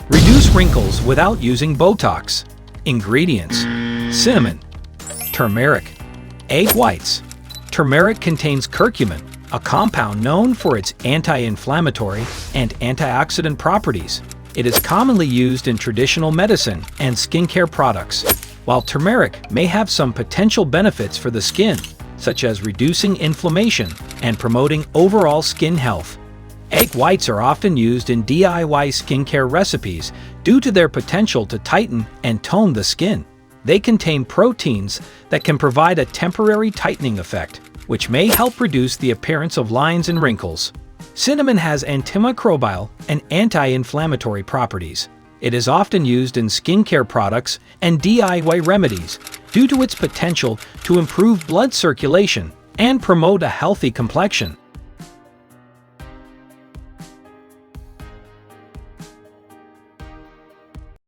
Reduce wrinkles without using Botox. Ingredients: cinnamon, turmeric, egg whites. Turmeric contains curcumin, a compound known for its anti-inflammatory and antioxidant properties. It is commonly used in traditional medicine and skincare products. While turmeric may have some potential benefits for the skin, such as reducing inflammation and promoting overall skin health, egg whites are often used in DIY skincare recipes due to their potential to tighten and tone the skin. They contain proteins that can provide a temporary tightening effect, which may help reduce the appearance of lines and wrinkles. Cinnamon has antimicrobial and anti-inflammatory properties. It is often used in skincare products and DIY remedies due to its potential to improve blood circulation and promote a healthy complexion.